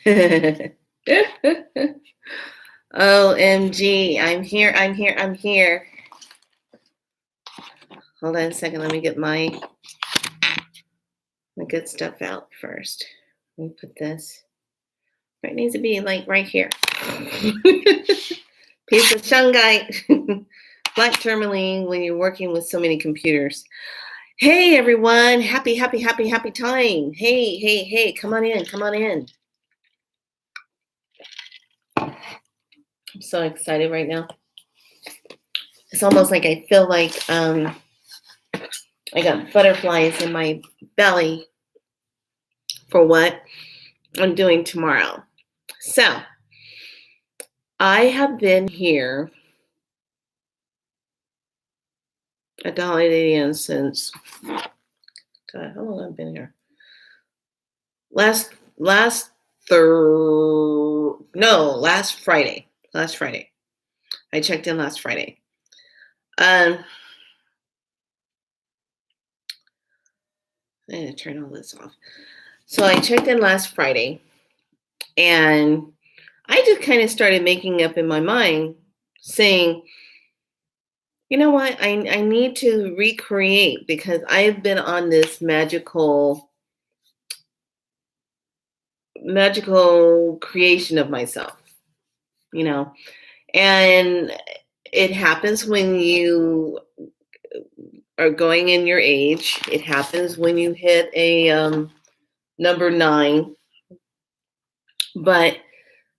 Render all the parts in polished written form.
OMG, I'm here, I'm here, I'm here. Hold on a second, let me get my good stuff out first. Let me put this. It needs to be like right here. Piece of shungite. Black tourmaline when you're working with so many computers. Hey everyone, happy time. Hey, come on in, come on in. I'm so excited right now. It's almost like I feel like I got butterflies in my belly for what I'm doing tomorrow. So, I have been here at the Holiday Inn since, God, how long have I been here? Last Friday. Last Friday. I checked in last Friday. I need to turn all this off. So I checked in last Friday, and I just kind of started making up in my mind, saying, you know what, I need to recreate, because I've been on this magical creation of myself, and it happens when you are going in your age. It happens when you hit a number 9, but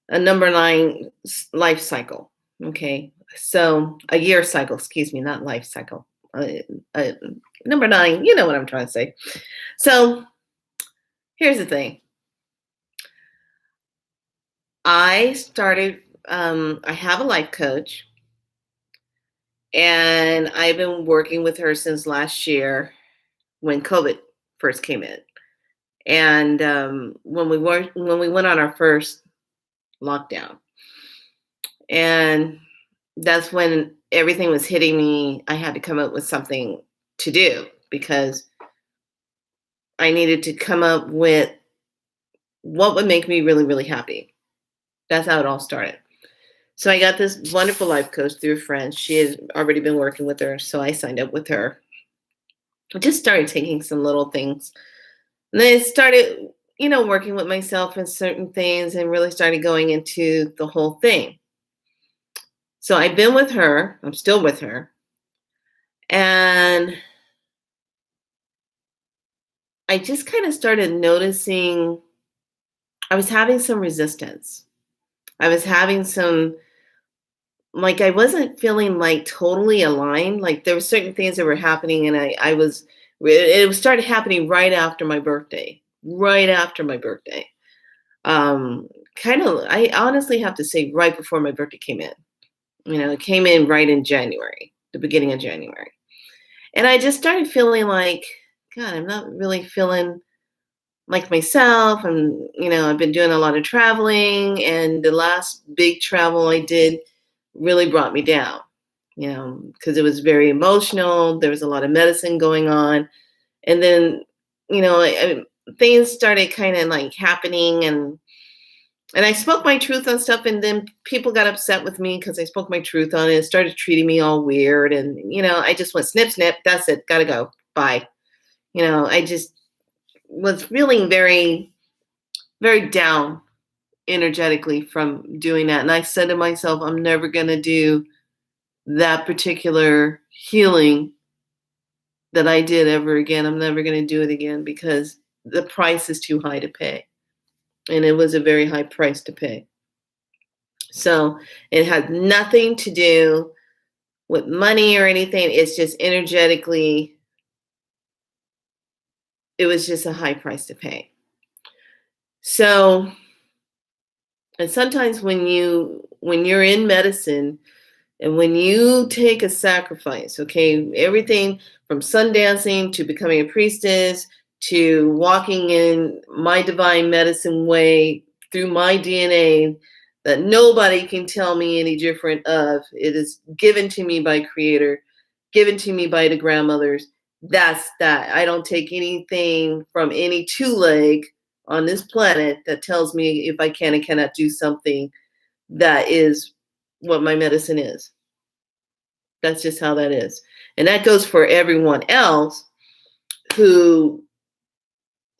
a number 9 life cycle. Okay, so a year cycle, excuse me, not life cycle. Number 9, you know what I'm trying to say. So here's the thing. I started, I have a life coach, and I've been working with her since last year when COVID first came in. And when we went on our first lockdown, and that's when everything was hitting me. I had to come up with something to do, because I needed to come up with what would make me really, really happy. That's how it all started. So I got this wonderful life coach through a friend. She had already been working with her, so I signed up with her. I just started taking some little things. And then I started, working with myself in certain things, and really started going into the whole thing. So I've been with her. I'm still with her. And I just kind of started noticing I was having some resistance. I was having some, like, I wasn't feeling like totally aligned. Like, there were certain things that were happening, and it started happening right after my birthday. I honestly have to say right before my birthday came in. It came in right in January, the beginning of January. And I just started feeling like, God, I'm not really feeling like myself. And, I've been doing a lot of traveling, and the last big travel I did really brought me down, because it was very emotional. There was a lot of medicine going on. And then, things started kind of like happening, and I spoke my truth on stuff, and then people got upset with me because I spoke my truth on it and started treating me all weird. And, I just went snip, snip. That's it. Gotta go. Bye. I just was feeling very, very down energetically from doing that. And I said to myself, I'm never going to do that particular healing that I did ever again. I'm never going to do it again, because the price is too high to pay. And it was a very high price to pay. So it had nothing to do with money or anything. It's just energetically, it was just a high price to pay. So, and sometimes when you're in medicine, and when you take a sacrifice, okay, everything from sun dancing to becoming a priestess to walking in my divine medicine way through my DNA that nobody can tell me any different of. It is given to me by Creator, given to me by the grandmothers. That's that. I don't take anything from any two-leg on this planet that tells me if I can and cannot do something that is what my medicine is. That's just how that is. And that goes for everyone else who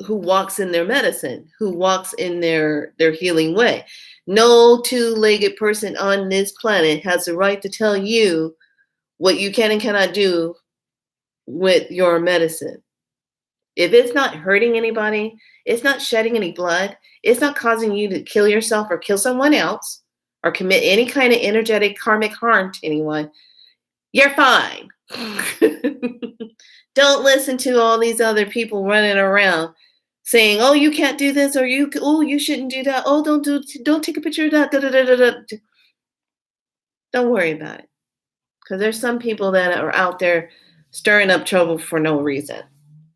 walks in their medicine, who walks in their healing way. No two-legged person on this planet has the right to tell you what you can and cannot do with your medicine. If it's not hurting anybody, it's not shedding any blood, it's not causing you to kill yourself or kill someone else or commit any kind of energetic karmic harm to anyone, you're fine. Don't listen to all these other people running around saying, "Oh, you can't do this," or you shouldn't do that. Oh, don't take a picture of that. Da, da, da, da, da. Don't worry about it, because there's some people that are out there stirring up trouble for no reason,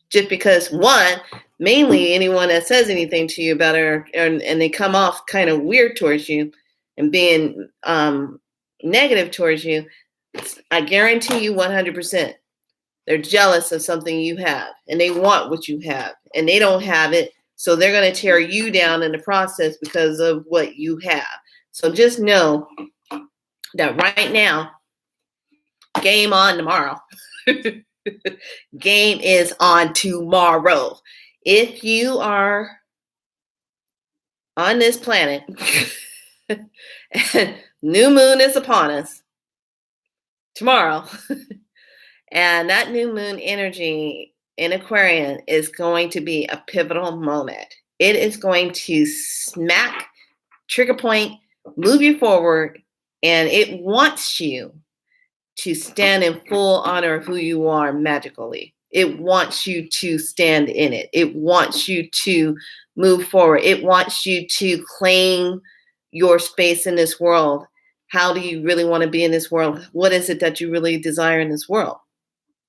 just because one, mainly anyone that says anything to you about it, and they come off kind of weird towards you and being negative towards you. I guarantee you 100%. They're jealous of something you have, and they want what you have, and they don't have it, so they're going to tear you down in the process because of what you have. So just know that right now, game on tomorrow. Game is on tomorrow. If you are on this planet, and new moon is upon us tomorrow, and that new moon energy in Aquarian is going to be a pivotal moment. It is going to smack, trigger point, move you forward, and it wants you to stand in full honor of who you are magically. It wants you to stand in it. It wants you to move forward. It wants you to claim your space in this world. How do you really want to be in this world? What is it that you really desire in this world?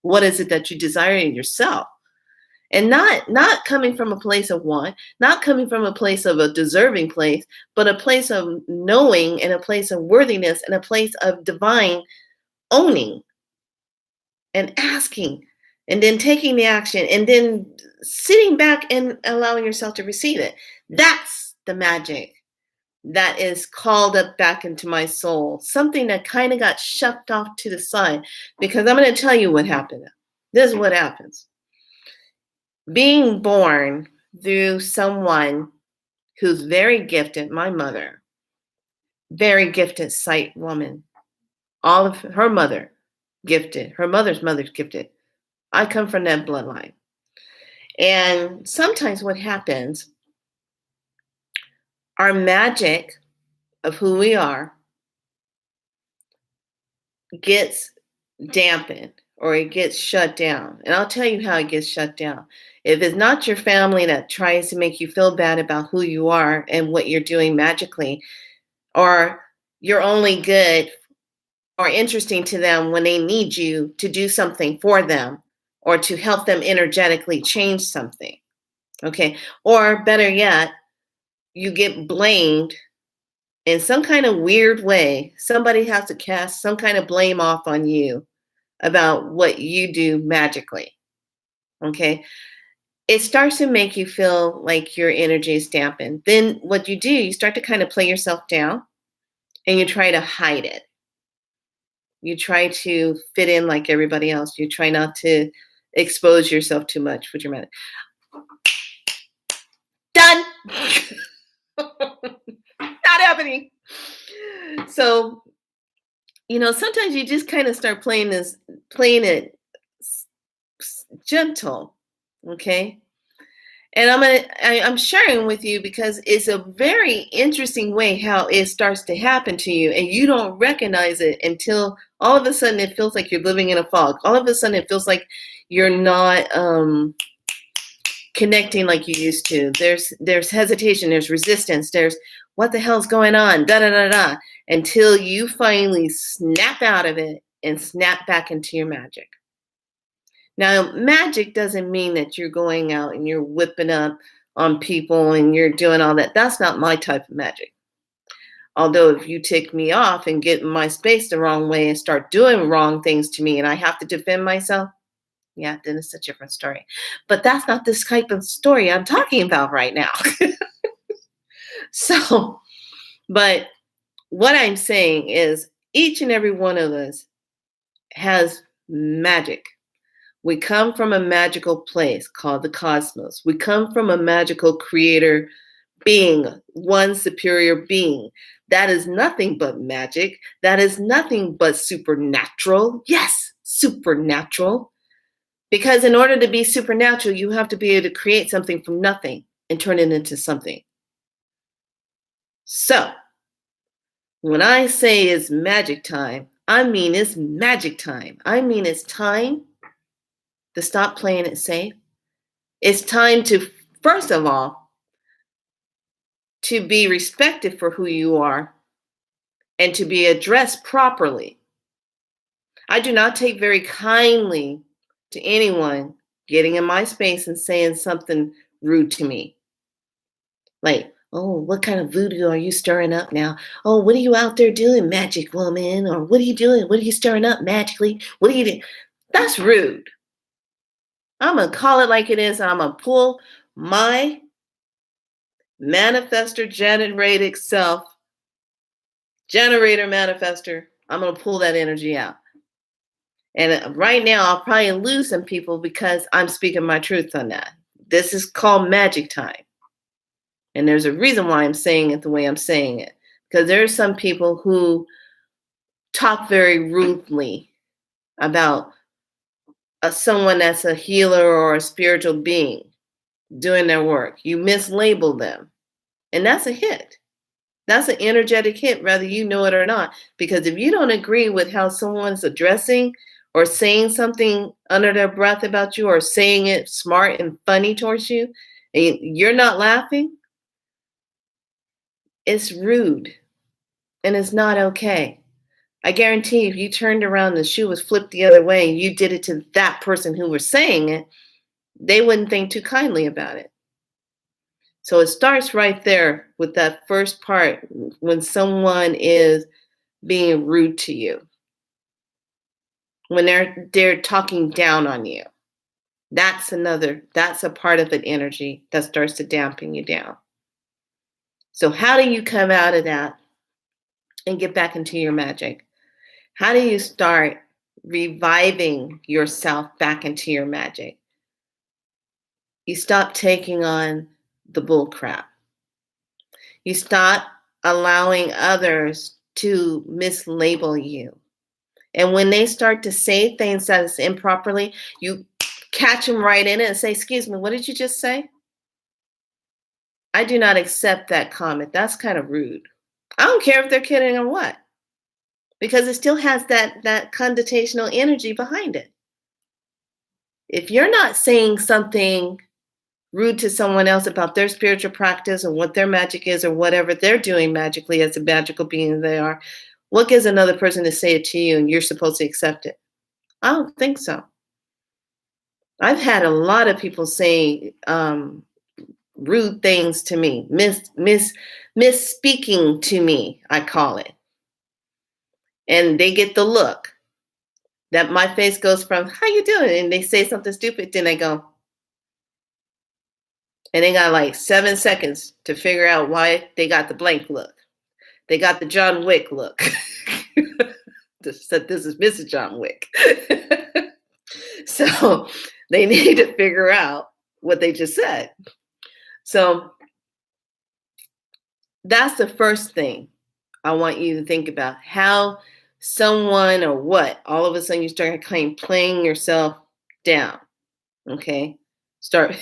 What is it that you desire in yourself? And not coming from a place of want, not coming from a place of a deserving place, but a place of knowing and a place of worthiness and a place of divine owning and asking and then taking the action and then sitting back and allowing yourself to receive it. That's the magic that is called up back into my soul, something that kind of got shoved off to the side, because I'm going to tell you what happened. This is what happens. Being born through someone who's very gifted, my mother, very gifted sight woman, all of her mother gifted, her mother's gifted. I come from that bloodline. And sometimes what happens, our magic of who we are gets dampened or it gets shut down. And I'll tell you how it gets shut down. If it's not your family that tries to make you feel bad about who you are and what you're doing magically, or you're only good or interesting to them when they need you to do something for them or to help them energetically change something, okay? Or better yet, you get blamed in some kind of weird way. Somebody has to cast some kind of blame off on you about what you do magically, okay? It starts to make you feel like your energy is dampened. Then what you do, you start to kind of play yourself down and you try to hide it. You try to fit in like everybody else. You try not to expose yourself too much with your magic. Done. Not happening. So, sometimes you just kind of start playing it gentle, okay? And I'm sharing with you because it's a very interesting way how it starts to happen to you, and you don't recognize it until all of a sudden it feels like you're living in a fog. All of a sudden it feels like you're not connecting like you used to. There's hesitation, there's resistance, there's what the hell's going on, da da da da, until you finally snap out of it and snap back into your magic. Now, magic doesn't mean that you're going out and you're whipping up on people and you're doing all that. That's not my type of magic. Although if you take me off and get in my space the wrong way and start doing wrong things to me and I have to defend myself, Yeah, then it's a different story. But that's not this type of story I'm talking about right now. So, but what I'm saying is each and every one of us has magic. We come from a magical place called the cosmos. We come from a magical creator being, one superior being. That is nothing but magic. That is nothing but supernatural. Yes, supernatural. Because in order to be supernatural, you have to be able to create something from nothing and turn it into something. So, when I say it's magic time, I mean it's magic time. I mean it's time to stop playing it safe. It's time to, first of all, to be respected for who you are and to be addressed properly. I do not take very kindly to anyone getting in my space and saying something rude to me. Like, oh, what kind of voodoo are you stirring up now? Oh, what are you out there doing, magic woman? Or what are you doing? What are you stirring up magically? What are you doing? That's rude. I'm going to call it like it is. And I'm going to pull my manifester generated self, generator manifester. I'm going to pull that energy out. And right now, I'll probably lose some people because I'm speaking my truth on that. This is called magic time. And there's a reason why I'm saying it the way I'm saying it. Because there are some people who talk very rudely about someone that's a healer or a spiritual being doing their work. You mislabel them. And that's a hit. That's an energetic hit, whether you know it or not. Because if you don't agree with how someone's addressing or saying something under their breath about you or saying it smart and funny towards you, and you're not laughing, it's rude and it's not okay. I guarantee if you turned around and the shoe was flipped the other way and you did it to that person who was saying it, they wouldn't think too kindly about it. So it starts right there with that first part when someone is being rude to you, when they're talking down on you. That's a part of an energy that starts to dampen you down. So how do you come out of that and get back into your magic? How do you start reviving yourself back into your magic? You stop taking on the bull crap. You stop allowing others to mislabel you. And when they start to say things that is improperly, you catch them right in it and say, excuse me, what did you just say? I do not accept that comment. That's kind of rude. I don't care if they're kidding or what, because it still has that connotational energy behind it. If you're not saying something rude to someone else about their spiritual practice or what their magic is or whatever they're doing magically as a magical being they are, what gives another person to say it to you and you're supposed to accept it? I don't think so. I've had a lot of people say rude things to me, misspeaking to me, I call it. And they get the look that my face goes from, how you doing? And they say something stupid, then they go, and they got like 7 seconds to figure out why they got the blank look. They got the John Wick look. Said this is Mrs. John Wick. So they need to figure out what they just said. So that's the first thing I want you to think about. How someone or what, all of a sudden you start kind of playing yourself down. Okay? Start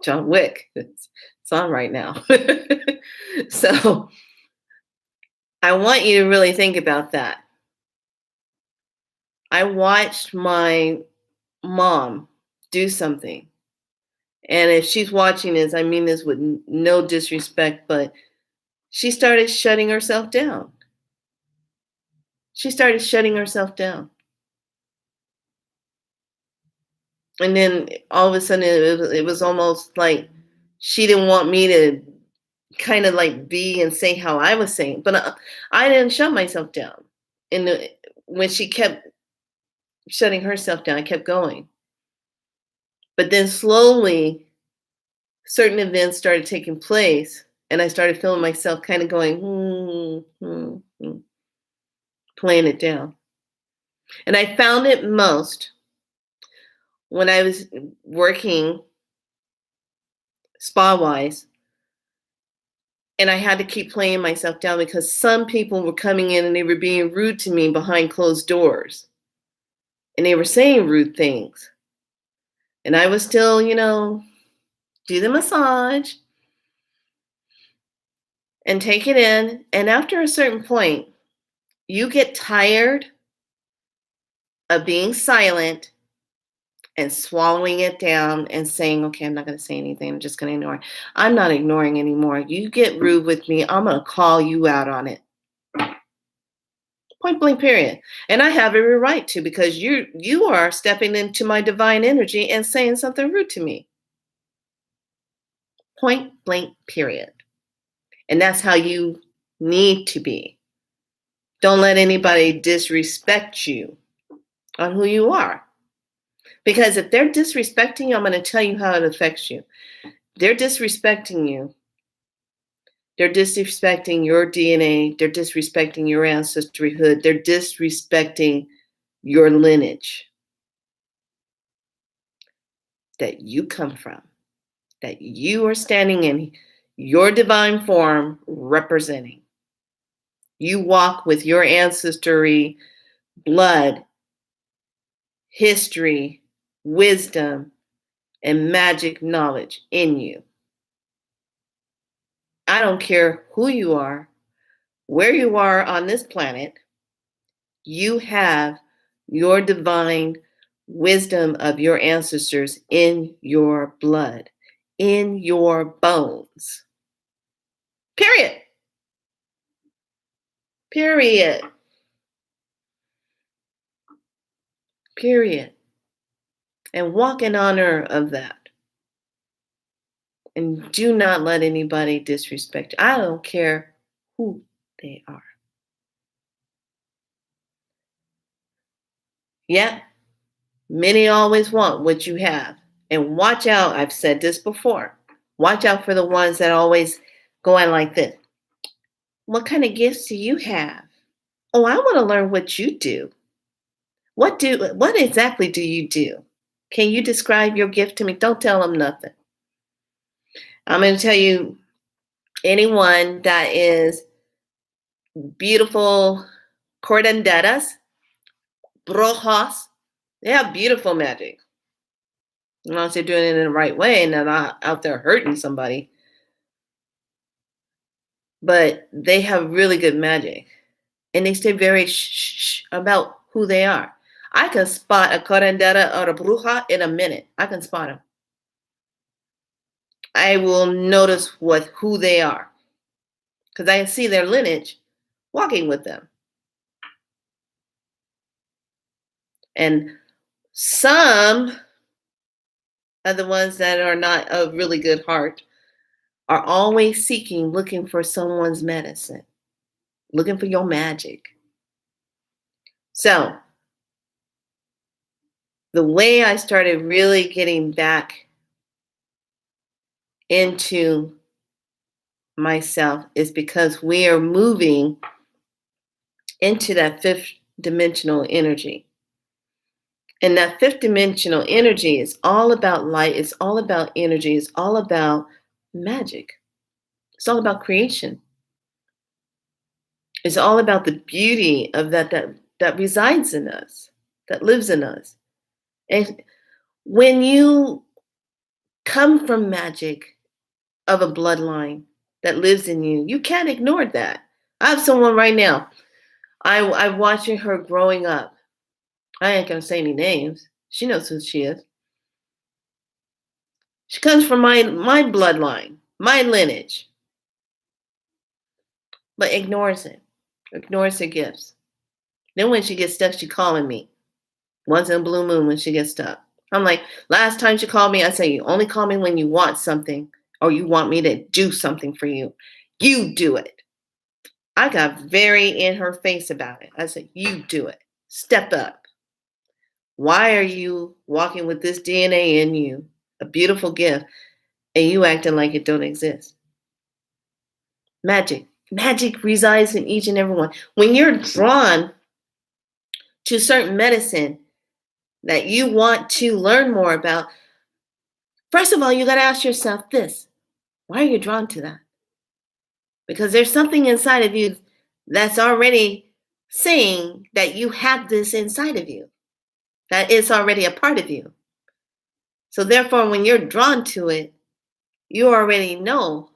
John Wick. It's on right now. So I want you to really think about that. I watched my mom do something. And if she's watching this, I mean this with no disrespect, but she started shutting herself down. She started shutting herself down. And then all of a sudden it was almost like she didn't want me to kind of like be and say how I was saying, but I didn't shut myself down. And when she kept shutting herself down. I kept going. But then slowly, certain events started taking place, and I started feeling myself kind of going, playing it down. And I found it most when I was working spa wise, and I had to keep playing myself down because some people were coming in and they were being rude to me behind closed doors, and they were saying rude things. And I was still, do the massage and take it in. And after a certain point, you get tired of being silent and swallowing it down and saying, okay, I'm not going to say anything. I'm just going to ignore. I'm not ignoring anymore. You get rude with me, I'm going to call you out on it. Point blank, period. And I have every right to, because you are stepping into my divine energy and saying something rude to me. Point blank, period. And that's how you need to be. Don't let anybody disrespect you on who you are. Because if they're disrespecting you, I'm going to tell you how it affects you. They're disrespecting you. They're disrespecting your DNA. They're disrespecting your ancestryhood. They're disrespecting your lineage that you come from, that you are standing in your divine form representing. You walk with your ancestry, blood, history, wisdom, and magic knowledge in you. I don't care who you are, where you are on this planet, you have your divine wisdom of your ancestors in your blood, in your bones. Period. Period. Period. And walk in honor of that. And do not let anybody disrespect you. I don't care who they are. Yeah, many always want what you have. And watch out, I've said this before. Watch out for the ones that always go on like this. What kind of gifts do you have? Oh, I want to learn what you do. What exactly do you do? Can you describe your gift to me? Don't tell them nothing. I'm going to tell you, anyone that is beautiful curanderas, brujas, they have beautiful magic. Unless they're doing it in the right way and they're not out there hurting somebody. But they have really good magic. And they stay very shh about who they are. I can spot a curandera or a bruja in a minute. I can spot them. I will notice who they are. Because I can see their lineage walking with them. And some of the ones that are not of really good heart are always looking for someone's medicine, looking for your magic. So, the way I started really getting back into myself is because we are moving into that fifth dimensional energy. And that fifth dimensional energy is all about light, it's all about energy, it's all about magic. It's all about creation. It's all about the beauty of that resides in us, that lives in us. And when you come from magic of a bloodline that lives in you, you can't ignore that. I have someone right now. I'm watching her growing up. I ain't gonna say any names. She knows who she is. She comes from my bloodline, my lineage, but ignores it. Ignores her gifts. Then when she gets stuck, she calling me. Once in a blue moon when she gets stuck. I'm like, last time she called me, I say, you only call me when you want something or you want me to do something for you. You do it. I got very in her face about it. I said, you do it. Step up. Why are you walking with this DNA in you, a beautiful gift, and you acting like it don't exist? Magic. Magic resides in each and every one. When you're drawn to certain medicine that you want to learn more about, first of all, you got to ask yourself this: why are you drawn to that? Because there's something inside of you that's already saying that you have this inside of you, that it's already a part of you. So, therefore, when you're drawn to it, you already know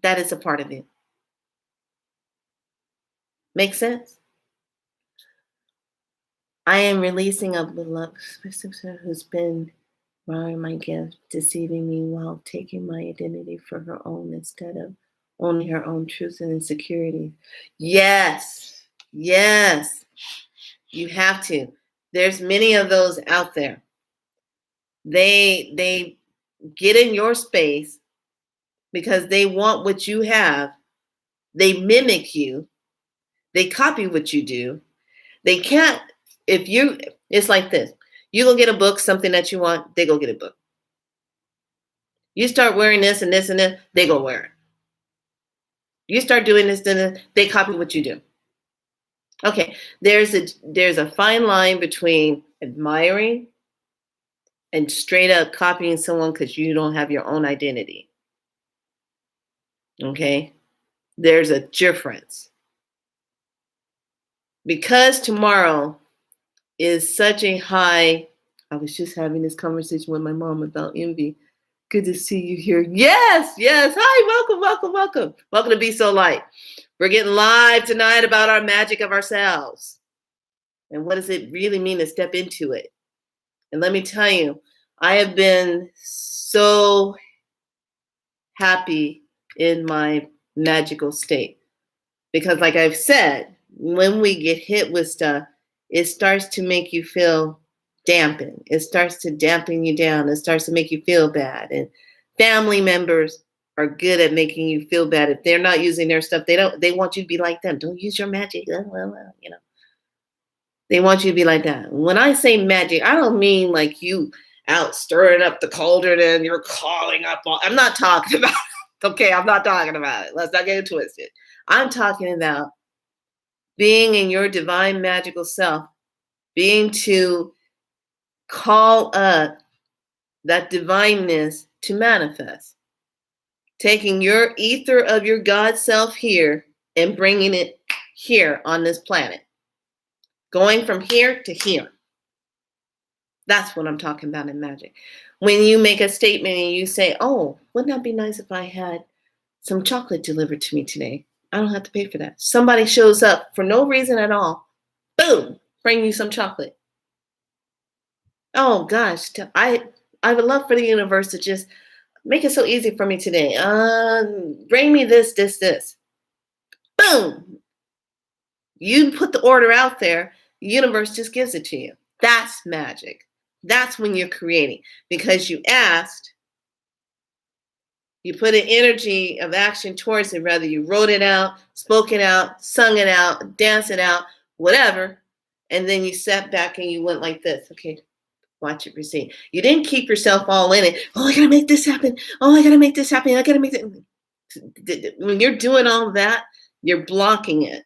that it's a part of you. Make sense? I am releasing a beloved sister who's been borrowing my gift, deceiving me while taking my identity for her own instead of owning her own truth and insecurity. Yes, yes, you have to. There's many of those out there. They get in your space because they want what you have. They mimic you. They copy what you do. They can't, it's like this. You go get a book, something that you want, they go get a book. You start wearing this and this and this, they go wear it. You start doing this, then they copy what you do. Okay, there's a fine line between admiring and straight up copying someone because you don't have your own identity. Okay, there's a difference. Because tomorrow is such a high, I was just having this conversation with my mom about envy. Good to see you here. Yes, yes. Hi, welcome, welcome, welcome. Welcome to Be So Light. We're getting live tonight about our magic of ourselves. And what does it really mean to step into it? And let me tell you, I have been so happy in my magical state. Because like I've said, when we get hit with stuff, it starts to make you feel dampened. It starts to dampen you down. It starts to make you feel bad. And family members are good at making you feel bad. If they're not using their stuff, they want you to be like them. Don't use your magic. They want you to be like that. When I say magic, I don't mean like you out stirring up the cauldron and you're calling up. I'm not talking about it. Okay, I'm not talking about it. Let's not get it twisted. I'm talking about being in your divine magical self, being to call up that divineness to manifest, taking your ether of your God self here and bringing it here on this planet, going from here to here. That's what I'm talking about in magic. When you make a statement and you say, oh, wouldn't that be nice if I had some chocolate delivered to me today? I don't have to pay for that. Somebody shows up for no reason at all. Boom, bring you some chocolate. Oh gosh, I would love for the universe to just make it so easy for me today. Bring me this, this, this. Boom. You put the order out there, the universe just gives it to you. That's magic. That's when you're creating because you asked, you put an energy of action towards it, whether you wrote it out, spoke it out, sung it out, danced it out, whatever. And then you sat back and you went like this. Okay, watch it receive. You didn't keep yourself all in it. Oh, I got to make this happen. Oh, I got to make this happen. I got to make it. When you're doing all that, you're blocking it.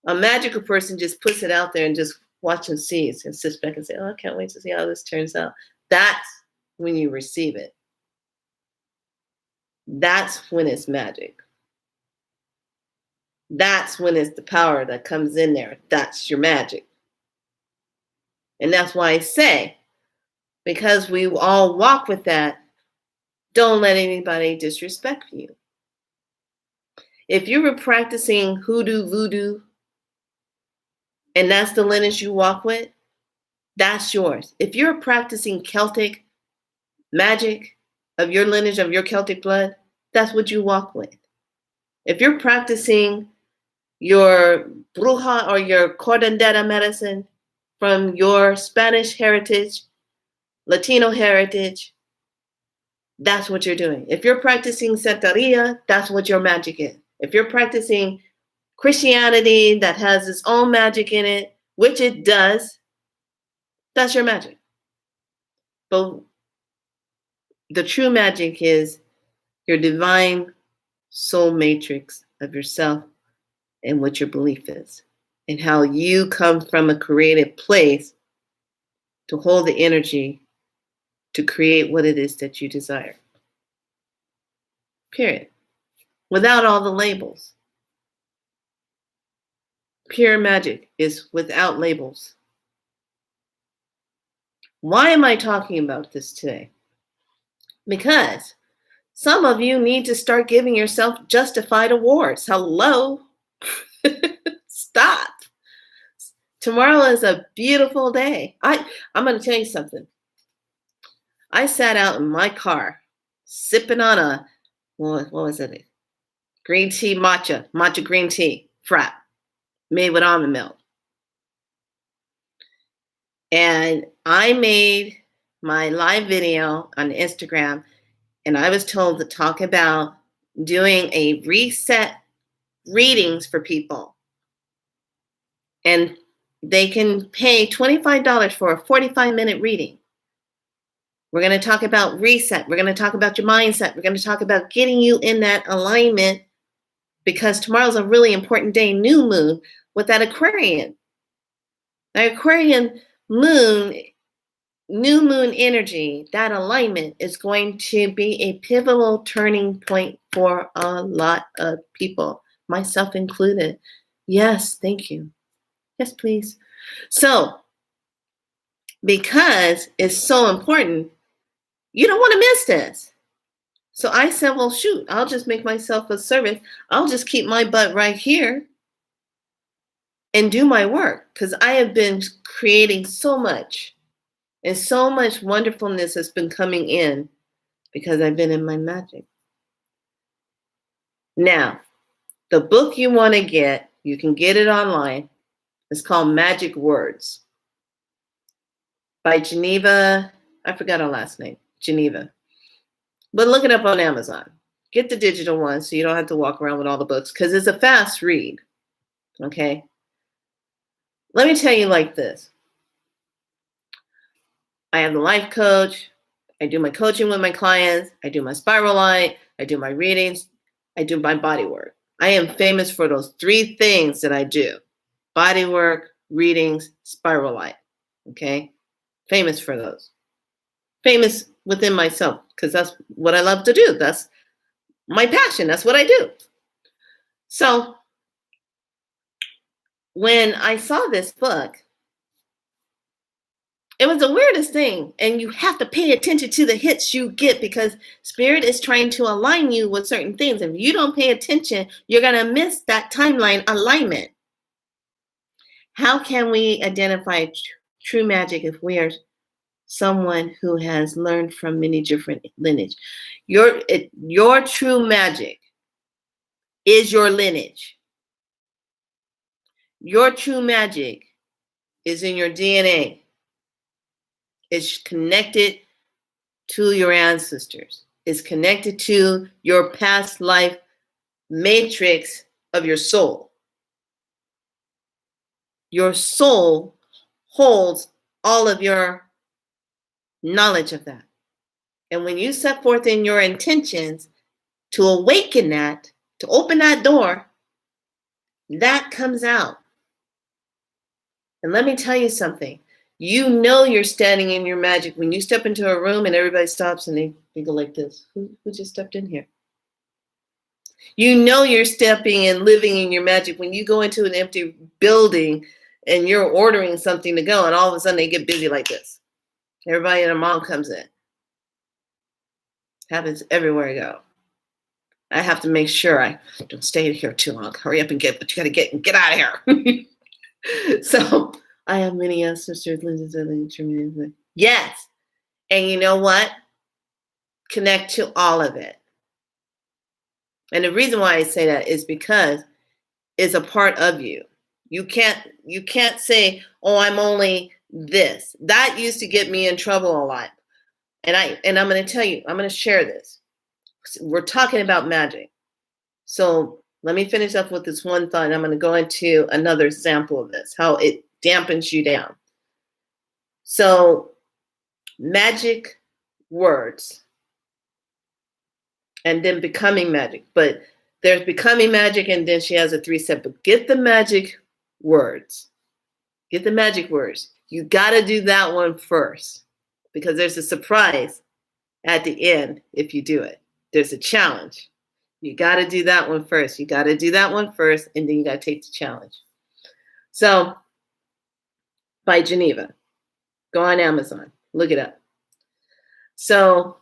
A magical person just puts it out there and just watch and sees and sits back and say, oh, I can't wait to see how this turns out. That's when you receive it. That's when it's magic. That's when it's the power that comes in there. That's your magic. And that's why I say, because we all walk with that, don't let anybody disrespect you. If you were practicing hoodoo, voodoo, and that's the lineage you walk with, that's yours. If you're practicing Celtic magic of your lineage, of your Celtic blood, that's what you walk with. If you're practicing your bruja or your curandera medicine from your Spanish heritage, Latino heritage, that's what you're doing. If you're practicing Santeria, that's what your magic is. If you're practicing Christianity that has its own magic in it, which it does, That's your magic. But the true magic is your divine soul matrix of yourself and what your belief is, and how you come from a creative place to hold the energy to create what it is that you desire. Period. Without all the labels. Pure magic is without labels. Why am I talking about this today? Because some of you need to start giving yourself justified awards. Hello. Stop. Tomorrow is a beautiful day. I'm going to tell you something. I sat out in my car sipping on a, what was it? Green tea matcha green tea frap made with almond milk. And I made my live video on Instagram, and I was told to talk about doing a reset readings for people. And they can pay $25 for a 45-minute reading. We're going to talk about reset. We're going to talk about your mindset. We're going to talk about getting you in that alignment, because tomorrow's a really important day, new moon, with that Aquarian. The Aquarian moon, new moon energy, that alignment is going to be a pivotal turning point for a lot of people, myself included. Yes, thank you. Yes, please. So, because it's so important, you don't want to miss this. So I said, well, shoot, I'll just make myself a service. I'll just keep my butt right here and do my work, because I have been creating so much, and so much wonderfulness has been coming in because I've been in my magic. Now, the book you want to get, you can get it online. It's called Magic Words by Geneva. I forgot her last name, Geneva. But look it up on Amazon. Get the digital one so you don't have to walk around with all the books, because it's a fast read. Okay? Let me tell you like this. I am the life coach. I do my coaching with my clients. I do my spiral light. I do my readings. I do my body work. I am famous for those 3 things that I do. Body work, readings, spiral light. Okay? Famous for those. Famous within myself, because that's what I love to do. That's my passion. That's what I do. So when I saw this book, it was the weirdest thing. And you have to pay attention to the hits you get, because Spirit is trying to align you with certain things. If you don't pay attention, you're going to miss that timeline alignment. How can we identify true magic if we are someone who has learned from many different lineage? Your true magic is your lineage. Your true magic is in your DNA. It's connected to your ancestors. It's connected to your past life matrix of your soul. Your soul holds all of your knowledge of that. And when you set forth in your intentions to awaken that, to open that door, that comes out. And let me tell you something. You know you're standing in your magic when you step into a room and everybody stops and they go like this. Who just stepped in here? You know you're stepping and living in your magic when you go into an empty building and you're ordering something to go, and all of a sudden they get busy like this. Everybody and their mom comes in. Happens everywhere I go. I have to make sure I don't stay here too long. Hurry up and but you got to get out of here. So I have many ancestors. Yes. And you know what? Connect to all of it. And the reason why I say that is because it's a part of you. You can't say, oh, I'm only this. That used to get me in trouble a lot. And I'm going to tell you, I'm going to share this. We're talking about magic. So let me finish up with this one thought. And I'm going to go into another example of this, how it dampens you down. So, magic words and then becoming magic. But there's becoming magic, and then she has a 3-step. But get the magic words. Get the magic words. You got to do that one first because there's a surprise at the end if you do it. There's a challenge. You got to do that one first. You got to do that one first, and then you got to take the challenge. So, by Geneva. Go on Amazon. Look it up. So,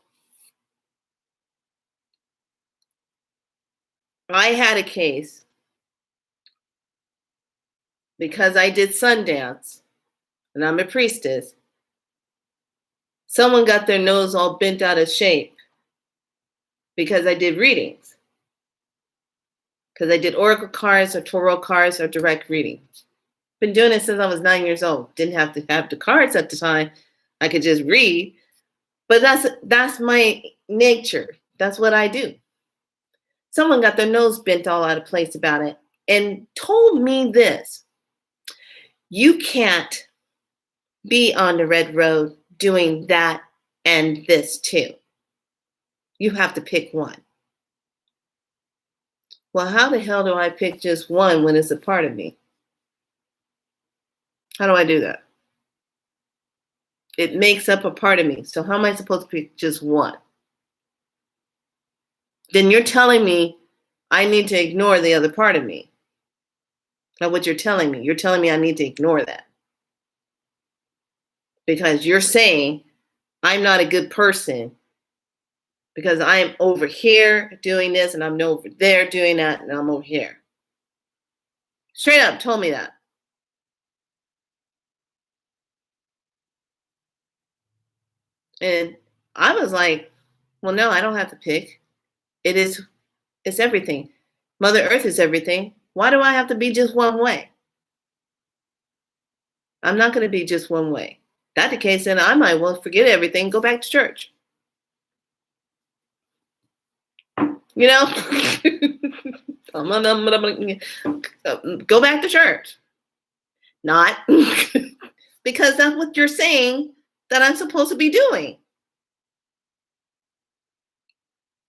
I had a case because I did Sundance, and I'm a priestess. Someone got their nose all bent out of shape because I did readings. Because I did oracle cards or tarot cards or direct reading. Been doing it since I was 9 years old. Didn't have to have the cards at the time. I could just read. But that's my nature. That's what I do. Someone got their nose bent all out of place about it and told me this: you can't be on the red road doing that and this too. You have to pick one. Well, how the hell do I pick just one when it's a part of me? How do I do that? It makes up a part of me. So how am I supposed to pick just one? Then you're telling me I need to ignore the other part of me. That's what you're telling me. You're telling me I need to ignore that. Because you're saying I'm not a good person because I'm over here doing this and I'm over there doing that and I'm over here. Straight up told me that. And I was like, well, no, I don't have to pick. It's everything. Mother Earth is everything. Why do I have to be just one way? I'm not going to be just one way. If that's the case, then I might well forget everything, go back to church. You know? Go back to church. Not because that's what you're saying that I'm supposed to be doing.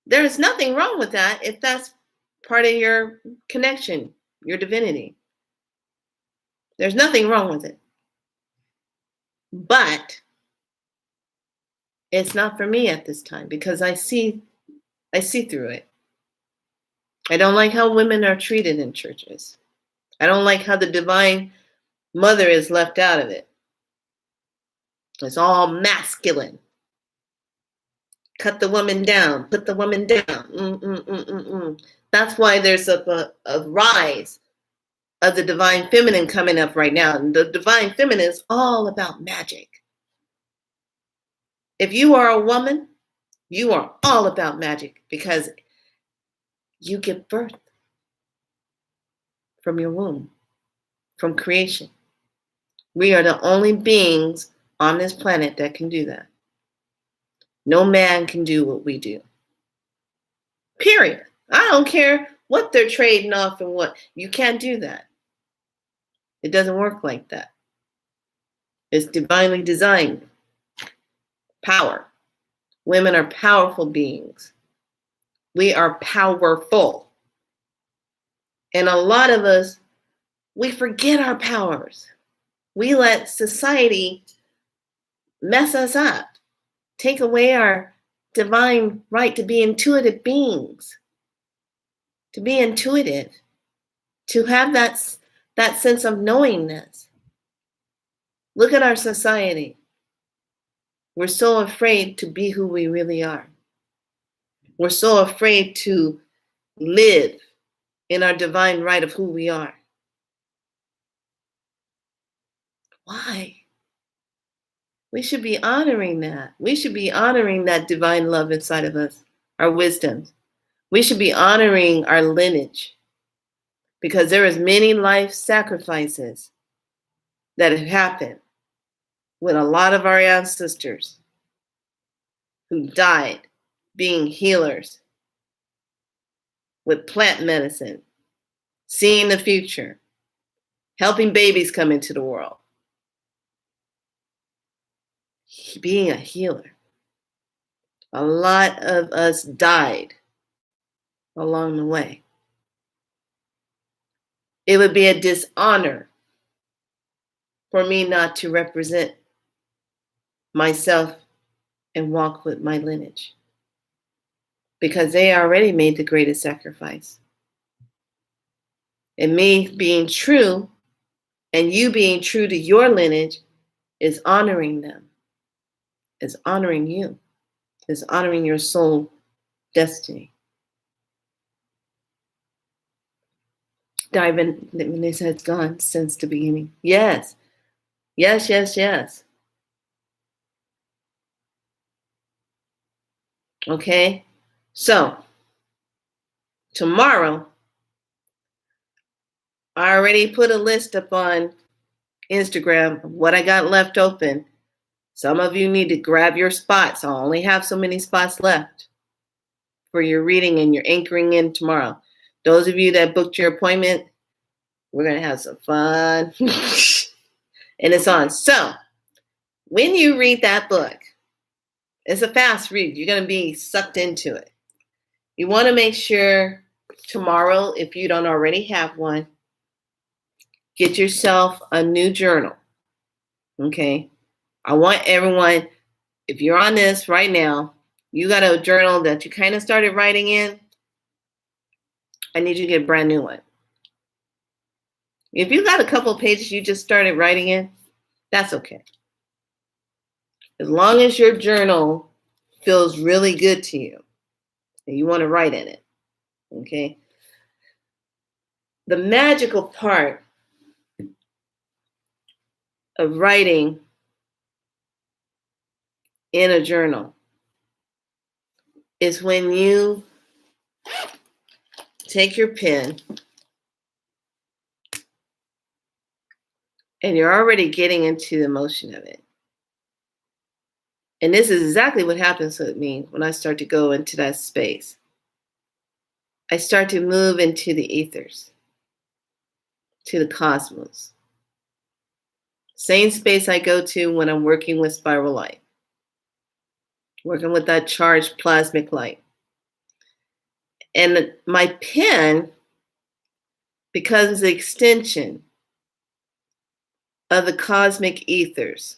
There is nothing wrong with that if that's part of your connection, your divinity. There's nothing wrong with it. But it's not for me at this time because I see through it. I don't like how women are treated in churches. I don't like how the divine mother is left out of it. It's all masculine. Cut the woman down, put the woman down. That's why there's a rise of the divine feminine coming up right now. And the divine feminine is all about magic. If you are a woman, you are all about magic because you give birth from your womb, from creation. We are the only beings on this planet that can do that. No man can do what we do. Period. I don't care what they're trading off and what. You can't do that. It doesn't work like that. It's divinely designed. Power. Women are powerful beings. We are powerful. And a lot of us, we forget our powers. We let society mess us up, take away our divine right to be intuitive beings, to be intuitive, to have that sense of knowingness. Look at our society. We're so afraid to be who we really are. We're so afraid to live in our divine right of who we are. Why? We should be honoring that. We should be honoring that divine love inside of us, our wisdom. We should be honoring our lineage because there is many life sacrifices that have happened with a lot of our ancestors who died being healers with plant medicine, seeing the future, helping babies come into the world. being a healer. A lot of us died along the way. It would be a dishonor for me not to represent myself and walk with my lineage, because they already made the greatest sacrifice. And me being true and you being true to your lineage is honoring them, is honoring you, is honoring your soul destiny. Diamond, they said it's gone since the beginning. Yes, yes, yes, yes. Okay, so tomorrow, I already put a list up on Instagram of what I got left open. Some of you need to grab your spots. I'll only have so many spots left for your reading and your anchoring in tomorrow. Those of you that booked your appointment, we're going to have some fun. And it's on. So, when you read that book, it's a fast read. You're going to be sucked into it. You want to make sure tomorrow, if you don't already have one, get yourself a new journal. Okay? I want everyone, if you're on this right now, you got a journal that you kind of started writing in, I need you to get a brand new one. If you got a couple of pages you just started writing in, that's okay. As long as your journal feels really good to you and you want to write in it, okay? The magical part of writing in a journal is when you take your pen and you're already getting into the motion of it. And this is exactly what happens with me when I start to go into that space. I start to move into the ethers, to the cosmos. Same space I go to when I'm working with spiral light, working with that charged plasmic light. And my pen becomes the extension of the cosmic ethers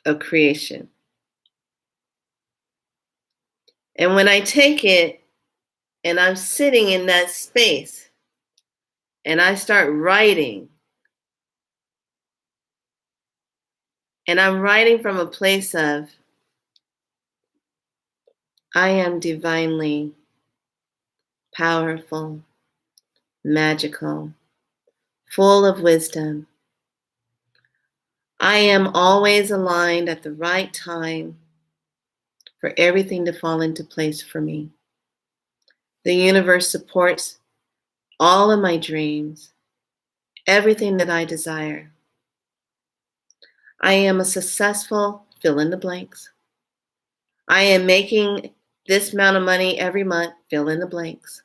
of creation. And when I take it and I'm sitting in that space and I start writing, and I'm writing from a place of, I am divinely powerful, magical, full of wisdom. I am always aligned at the right time for everything to fall into place for me. The universe supports all of my dreams, everything that I desire. I am a successful fill in the blanks. I am making this amount of money every month, fill in the blanks.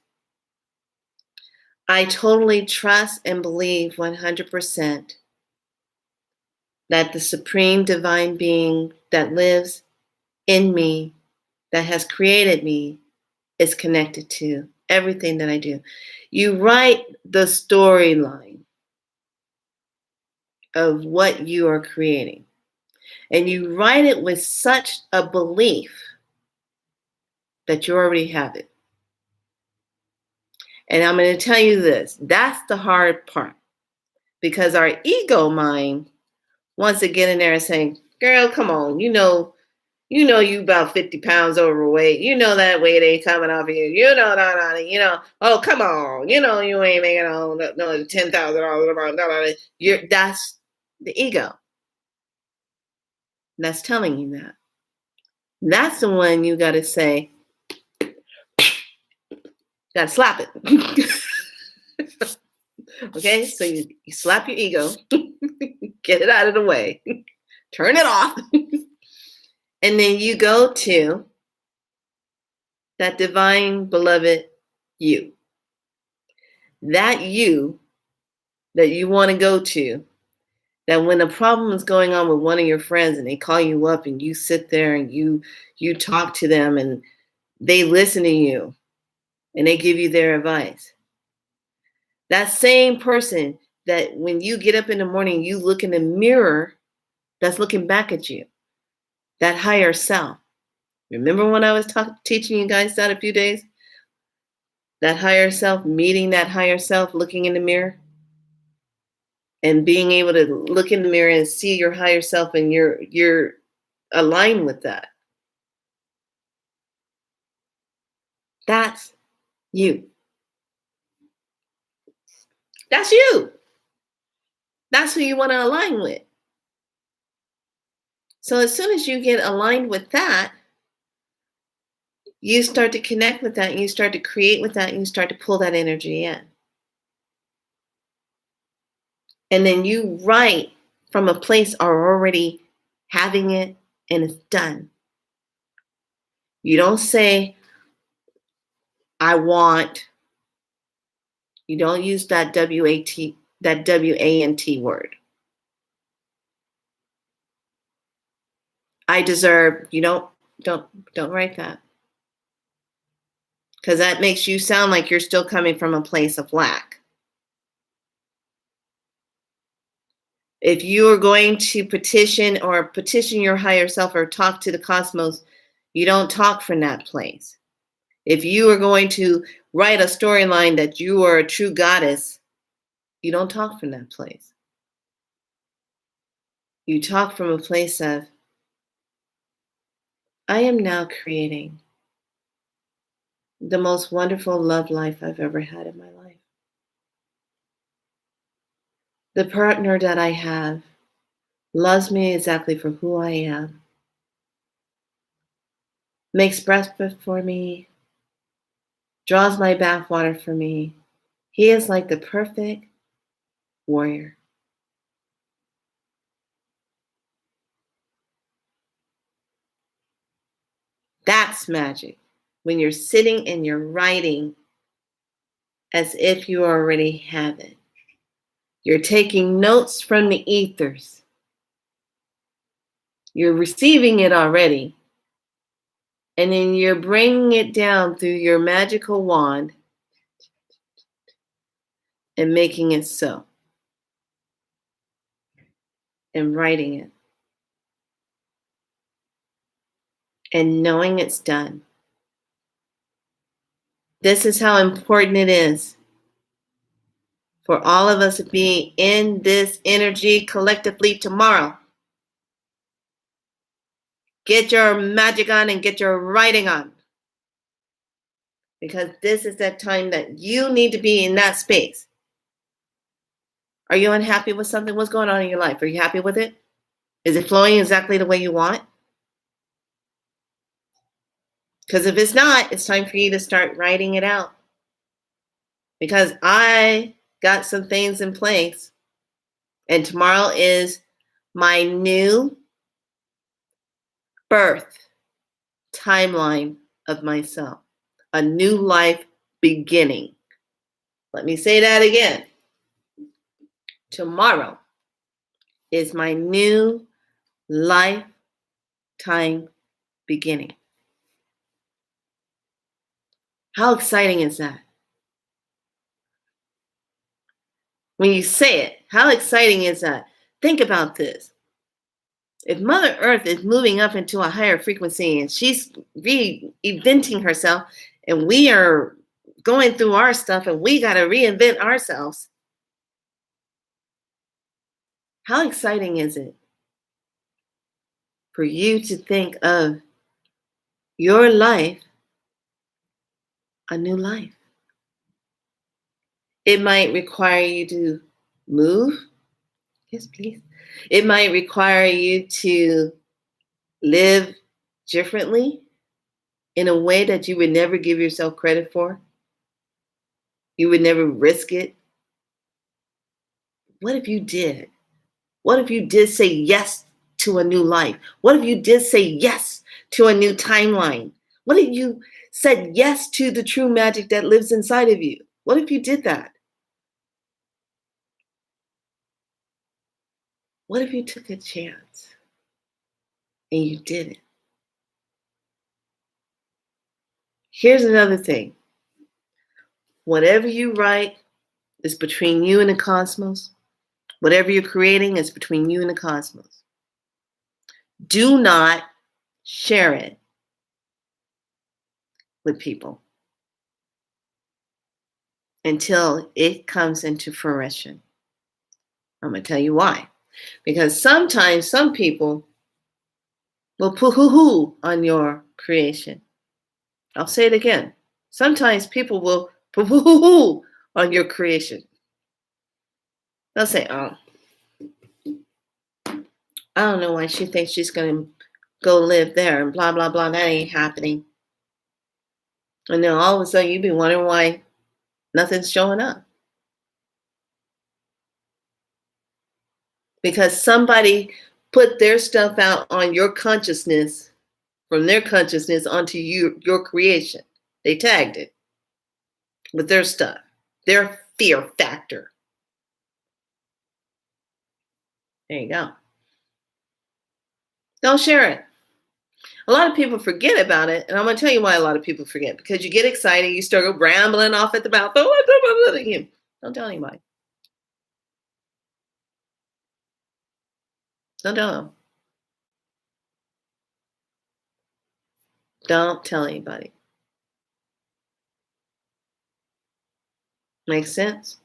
I totally trust and believe 100% that the supreme divine being that lives in me, that has created me, is connected to everything that I do. You write the storyline of what you are creating, and you write it with such a belief that you already have it. And I'm going to tell you this, that's the hard part, because our ego mind wants to get in there and say, girl, come on, you know you about 50 pounds overweight. You know that weight ain't coming off of you. Oh, come on. You ain't making no $10,000. That's the ego. That's telling you that. That's the one you got to say, got to slap it. Okay, so you slap your ego, get it out of the way, turn it off, and then you go to that divine beloved you. That you that you want to go to, That when a problem is going on with one of your friends and they call you up and you sit there and you talk to them and they listen to you and they give you their advice. That same person that when you get up in the morning, you look in the mirror that's looking back at you, that higher self. Remember when I was teaching you guys that a few days? That higher self, meeting that higher self, looking in the mirror and being able to look in the mirror and see your higher self and you're aligned with that. That's you. That's you. That's who you want to align with. So as soon as you get aligned with that, you start to connect with that and you start to create with that and you start to pull that energy in. And then you write from a place of already having it and it's done. You don't say, I want. You don't use that W-A-T, that W-A-N-T word. I deserve. You don't write that. Because that makes you sound like you're still coming from a place of lack. If you are going to petition your higher self or talk to the cosmos, you don't talk from that place. If you are going to write a storyline that you are a true goddess, you don't talk from that place. You talk from a place of, I am now creating the most wonderful love life I've ever had in my life. The partner that I have loves me exactly for who I am, makes breakfast for me, draws my bathwater for me. He is like the perfect warrior. That's magic. When you're sitting and you're writing as if you already have it. You're taking notes from the ethers. You're receiving it already. And then you're bringing it down through your magical wand and making it so. And writing it. And knowing it's done. This is how important it is for all of us to be in this energy collectively tomorrow. Get your magic on and get your writing on. Because this is that time that you need to be in that space. Are you unhappy with something? What's going on in your life? Are you happy with it? Is it flowing exactly the way you want? Because if it's not, it's time for you to start writing it out. Because I got some things in place. And tomorrow is my new birth timeline of myself. A new life beginning. Let me say that again. Tomorrow is my new lifetime beginning. How exciting is that? When you say it, how exciting is that? Think about this. If Mother Earth is moving up into a higher frequency and she's reinventing herself, and we are going through our stuff and we got to reinvent ourselves, how exciting is it for you to think of your life, a new life? It might require you to move. Yes, please. It might require you to live differently in a way that you would never give yourself credit for. You would never risk it. What if you did? What if you did say yes to a new life? What if you did say yes to a new timeline? What if you said yes to the true magic that lives inside of you? What if you did that? What if you took a chance and you did it? Here's another thing. Whatever you write is between you and the cosmos. Whatever you're creating is between you and the cosmos. Do not share it with people until it comes into fruition. I'm going to tell you why. Because sometimes some people will poo-hoo-hoo on your creation. I'll say it again. Sometimes people will poo-hoo-hoo on your creation. They'll say, oh, I don't know why she thinks she's going to go live there and blah, blah, blah. That ain't happening. And then all of a sudden you'd be wondering why nothing's showing up. Because somebody put their stuff out on your consciousness, from their consciousness onto your creation. They tagged it with their stuff, their fear factor. There you go. Don't share it. A lot of people forget about it, and I'm going to tell you why a lot of people forget. Because you get excited, you start rambling off at the mouth. Don't tell anybody. Don't tell them. Don't tell anybody. Makes sense?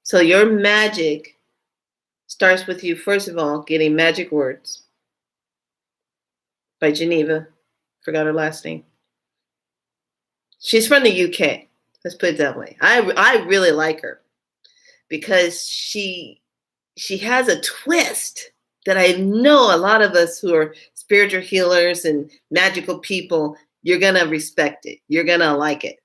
So your magic starts with you, first of all, getting Magic Words by Geneva. Forgot her last name. She's from the UK. Let's put it that way. I really like her because she has a twist that I know a lot of us who are spiritual healers and magical people, you're going to respect it. You're going to like it.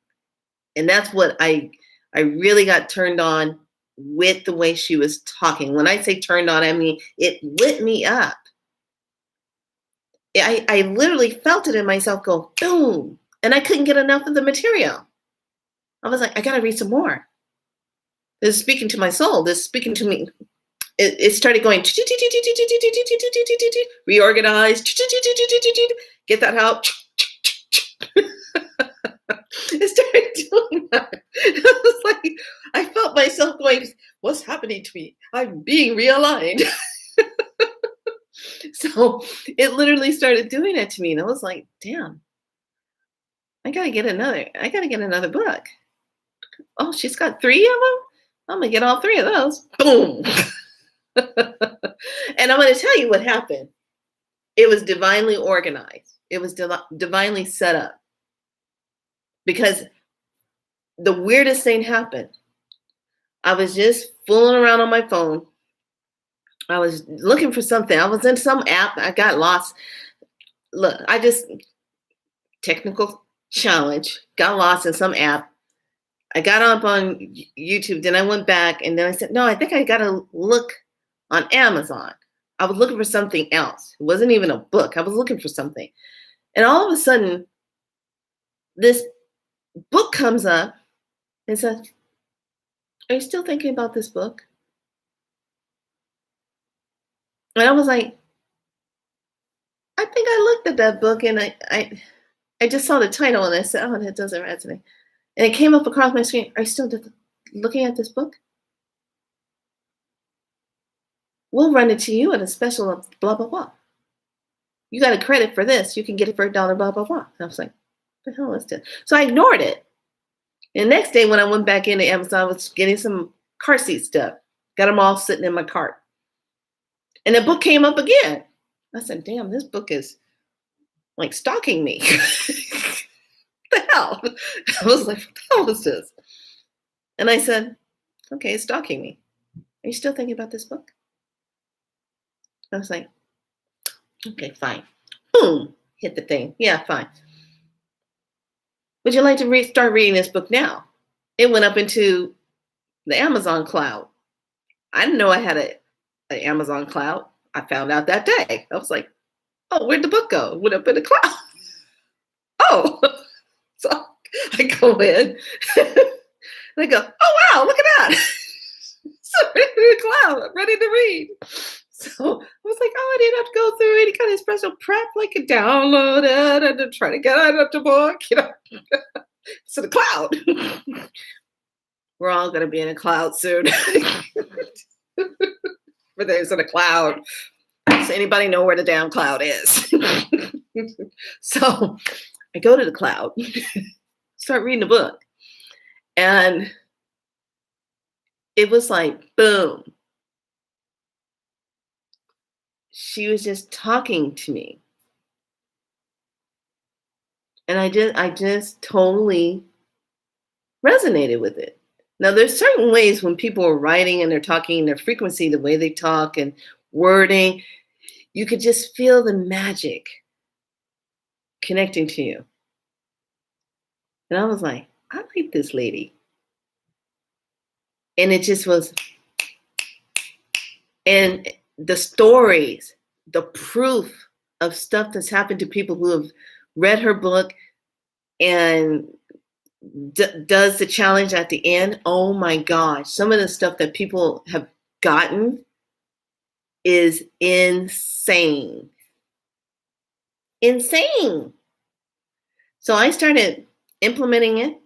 And that's what I really got turned on with the way she was talking. When I say turned on, I mean, it lit me up. I literally felt it in myself go, boom. And I couldn't get enough of the material. I was like, I got to read some more. This is speaking to my soul. This is speaking to me. It started going, reorganize, get that out. It started doing that. I was like, I felt myself going, what's happening to me? I'm being realigned. So it literally started doing it to me. And I was like, damn, I gotta get another book. Oh, she's got 3 of them? I'm gonna get all 3 of those. Boom. And I'm gonna tell you what happened. It was divinely organized. It was divinely set up. Because the weirdest thing happened. I was just fooling around on my phone. I was looking for something. I was in some app. I got lost. Look, technical challenge, got lost in some app. I got up on YouTube. Then I went back and then I said, no, I think I got to look on Amazon. I was looking for something else. It wasn't even a book. I was looking for something. And all of a sudden, this book comes up and says, are you still thinking about this book? And I was like, I think I looked at that book and I just saw the title and I said, oh, that doesn't resonate. And it came up across my screen. Are you still looking at this book? We'll run it to you at a special of blah, blah, blah. You got a credit for this. You can get it for $1, blah, blah, blah. And I was like, what the hell is this? So I ignored it. And the next day when I went back into Amazon, I was getting some car seat stuff. Got them all sitting in my cart. And the book came up again. I said, damn, this book is like stalking me. What the hell? I was like, what the hell is this? And I said, okay, it's stalking me. Are you still thinking about this book? I was like, okay, fine. Boom, hit the thing. Yeah, fine. Would you like to start reading this book now? It went up into the Amazon cloud. I didn't know I had an Amazon cloud. I found out that day. I was like, oh, where'd the book go? It went up in the cloud. Oh, so I go in and I go, oh, wow, look at that. So in the cloud, I'm ready to read. So I was like, oh, I didn't have to go through any kind of special prep, like a download it and to try to get out of the book, to the cloud. We're all going to be in a cloud soon. For those in a cloud. Does anybody know where the damn cloud is? So I go to the cloud, start reading the book. And it was like, boom. She was just talking to me. And I just totally resonated with it. Now, there's certain ways when people are writing and they're talking, their frequency, the way they talk and wording, you could just feel the magic connecting to you. And I was like, I like this lady. And it just was, and the stories, the proof of stuff that's happened to people who have read her book and does the challenge at the end. Oh my gosh, some of the stuff that people have gotten is insane. Insane. So I started implementing it.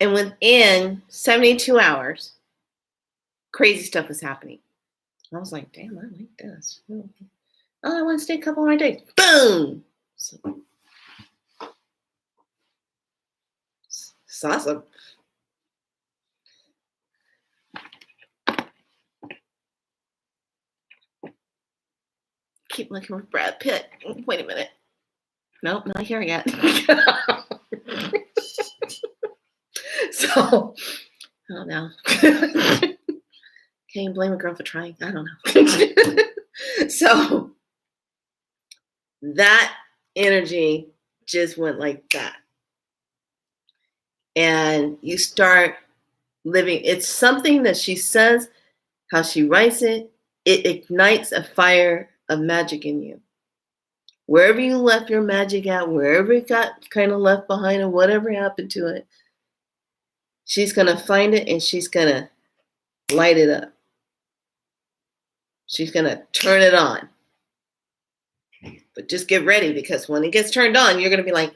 And within 72 hours, crazy stuff was happening. I was like, damn, I like this. Oh, I want to stay a couple more days. Boom. So, it's awesome. Keep looking with Brad Pitt. Wait a minute. Nope, not here yet. So, I don't know. Can't even blame a girl for trying. I don't know. So, that energy just went like that. And you start living. It's something that she says, how she writes it, it ignites a fire of magic in you. Wherever you left your magic at, wherever it got kind of left behind or whatever happened to it, she's going to find it and she's going to light it up. She's going to turn it on. But just get ready, because when it gets turned on, you're going to be like,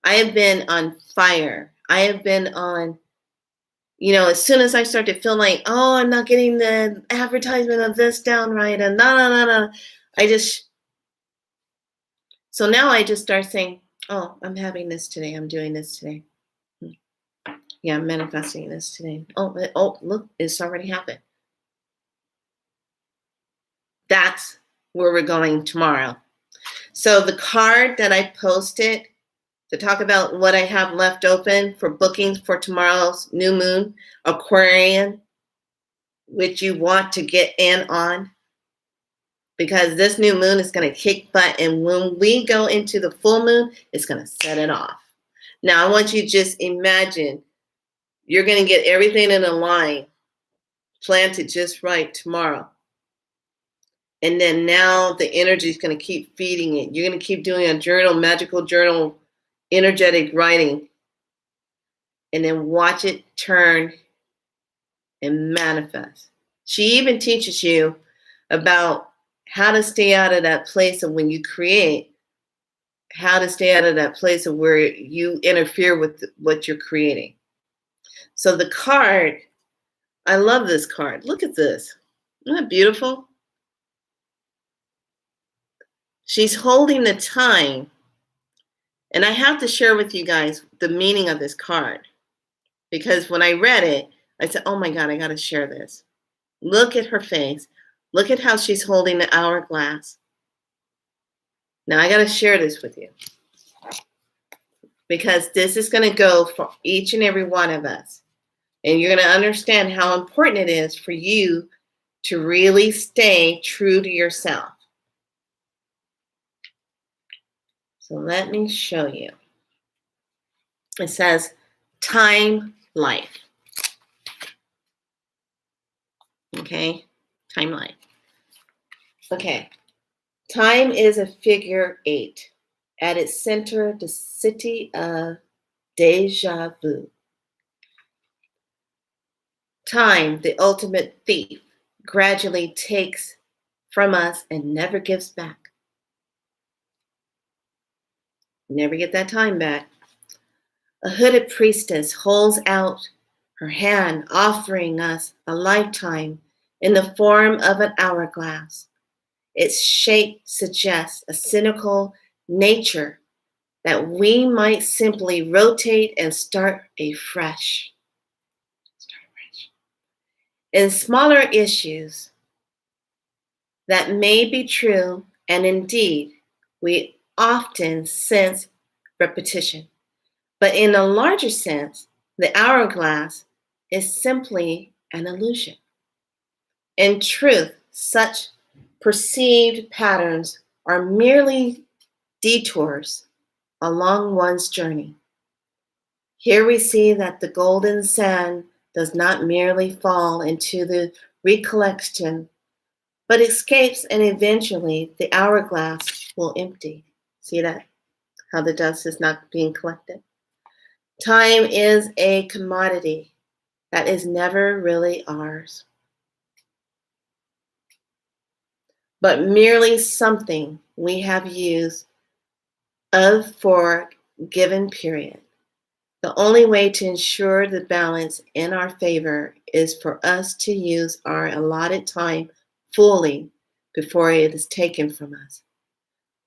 I have been on fire. I have been on, as soon as I start to feel like, oh, I'm not getting the advertisement of this down right, and so now I just start saying, oh, I'm having this today. I'm doing this today. Yeah, I'm manifesting this today. Oh, look, it's already happened. That's where we're going tomorrow. So the card that I posted to talk about what I have left open for bookings for tomorrow's new moon, Aquarian, which you want to get in on, because this new moon is going to kick butt. And when we go into the full moon, it's going to set it off. Now, I want you to just imagine you're going to get everything in a line planted just right tomorrow. And then now the energy is going to keep feeding it. You're going to keep doing a journal, magical journal, energetic writing. And then watch it turn and manifest. She even teaches you about how to stay out of that place of when you create, how to stay out of that place of where you interfere with what you're creating. So the card, I love this card. Look at this. Isn't that beautiful? She's holding the time. And I have to share with you guys the meaning of this card. Because when I read it, I said, oh my God, I got to share this. Look at her face. Look at how she's holding the hourglass. Now I got to share this with you, because this is going to go for each and every one of us. And you're going to understand how important it is for you to really stay true to yourself. So let me show you. It says time life. Okay, time life. Okay, time is a figure 8. At its center, the city of deja vu. Time, the ultimate thief, gradually takes from us and never gives back. Never get that time back. A hooded priestess holds out her hand, offering us a lifetime in the form of an hourglass. Its shape suggests a cynical nature that we might simply rotate and start afresh. In smaller issues, that may be true, and indeed, we often sense repetition. But in a larger sense, the hourglass is simply an illusion. In truth, such perceived patterns are merely detours along one's journey. Here we see that the golden sand does not merely fall into the recollection, but escapes, and eventually the hourglass will empty. See that? How the dust is not being collected. Time is a commodity that is never really ours, but merely something we have used of for a given period. The only way to ensure the balance in our favor is for us to use our allotted time fully before it is taken from us.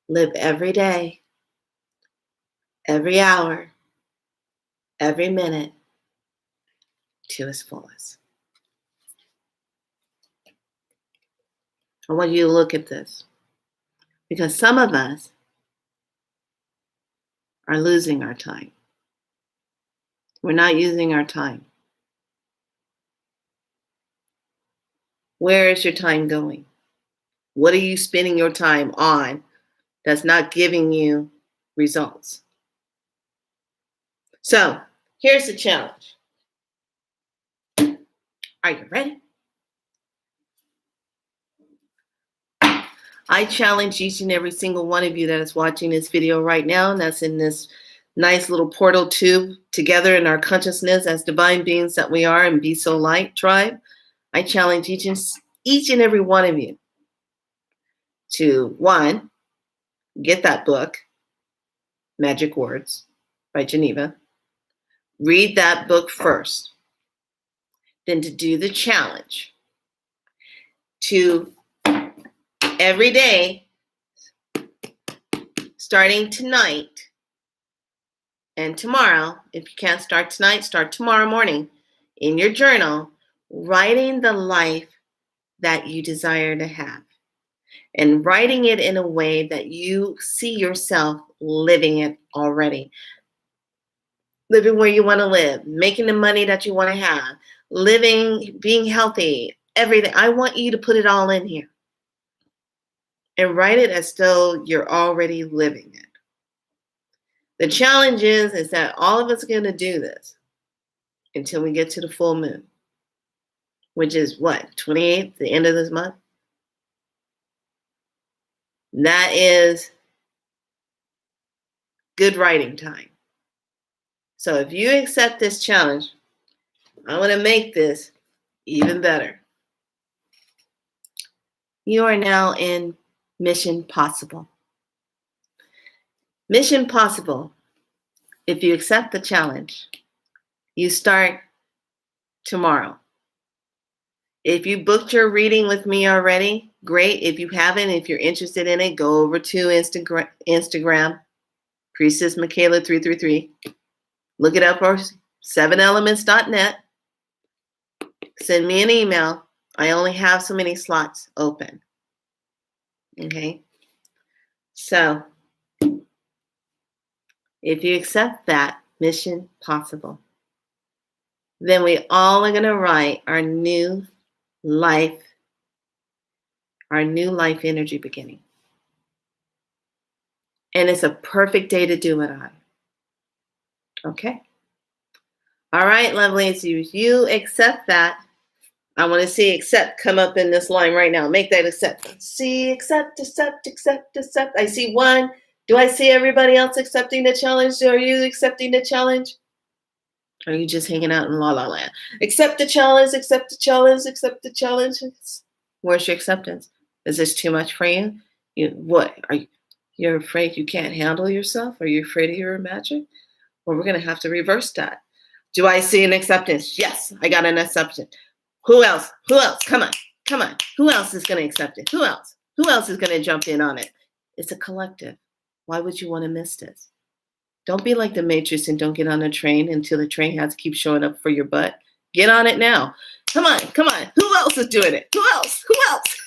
Live every day, every hour, every minute to its fullest. I want you to look at this because some of us are losing our time. We're not using our time. Where is your time going? What are you spending your time on that's not giving you results? So here's the challenge. Are you ready? I challenge each and every single one of you that is watching this video right now, and that's in this nice little portal tube together in our consciousness as divine beings that we are and Be So Light tribe. I challenge each and every one of you to, one, get that book, Magic Words by Geneva. Read that book first. Then to do the challenge to every day, starting tonight and tomorrow, if you can't start tonight, start tomorrow morning, in your journal, writing the life that you desire to have. And writing it in a way that you see yourself living it already. Living where you want to live, making the money that you want to have, living, being healthy, everything. I want you to put it all in here. And write it as though you're already living it. The challenge is that all of us are going to do this until we get to the full moon, which is what, 28th, the end of this month? That is good writing time. So if you accept this challenge, I want to make this even better. You are now in Mission Possible. Mission Possible, if you accept the challenge, you start tomorrow. If you booked your reading with me already, great. If you haven't, if you're interested in it, go over to Instagram, Priestess Michaela 333. Look it up or 7elements.net. Send me an email. I only have so many slots open. Okay? So, if you accept that, Mission Possible, then we all are going to write our new life energy beginning. And it's a perfect day to do it on. Okay? All right, lovelies, you accept that. I want to see accept come up in this line right now. Make that accept. See, accept. I see one. Do I see everybody else accepting the challenge? Are you accepting the challenge? Or are you just hanging out in la la land? Accept the challenge, accept the challenge, accept the challenge. Where's your acceptance? Is this too much for you? You're afraid you can't handle yourself? Are you afraid of your magic? Well, we're going to have to reverse that. Do I see an acceptance? Yes, I got an acceptance. Who else? Who else? Come on. Come on. Who else is going to accept it? Who else? Who else is going to jump in on it? It's a collective. Why would you want to miss this? Don't be like the Matrix and don't get on a train until the train has to keep showing up for your butt. Get on it now. Come on. Come on. Who else is doing it? Who else? Who else?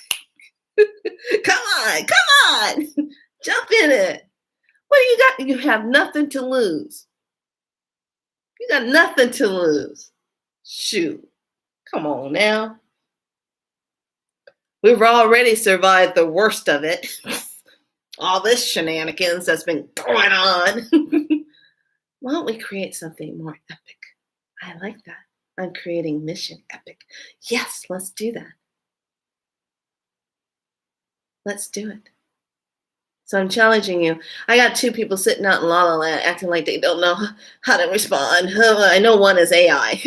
Come on. Come on. Jump in it. What do you got? You have nothing to lose. You got nothing to lose. Shoot. Come on now. We've already survived the worst of it. All this shenanigans that's been going on. Why don't we create something more epic? I like that. I'm creating mission epic. Yes, let's do that. Let's do it. So I'm challenging you. I got 2 people sitting out in La La Land acting like they don't know how to respond. I know one is AI.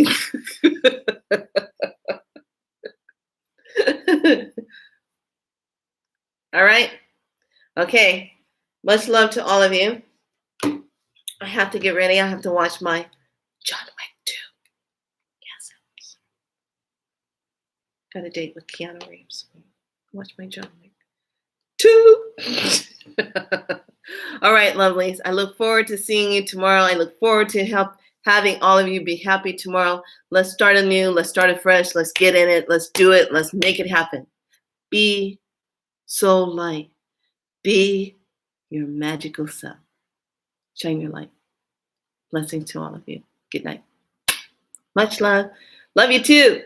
All right. Okay. Much love to all of you. I have to get ready. I have to watch my John Wick 2. Yes. Got a date with Keanu Reeves. Watch my John Wick 2. All right, lovelies. I look forward to seeing you tomorrow. I look forward to having all of you be happy tomorrow. Let's start anew. Let's start afresh. Let's get in it. Let's do it. Let's make it happen. Be so light. Be your magical self. Shine your light. Blessings to all of you. Good night. Much love. Love you too.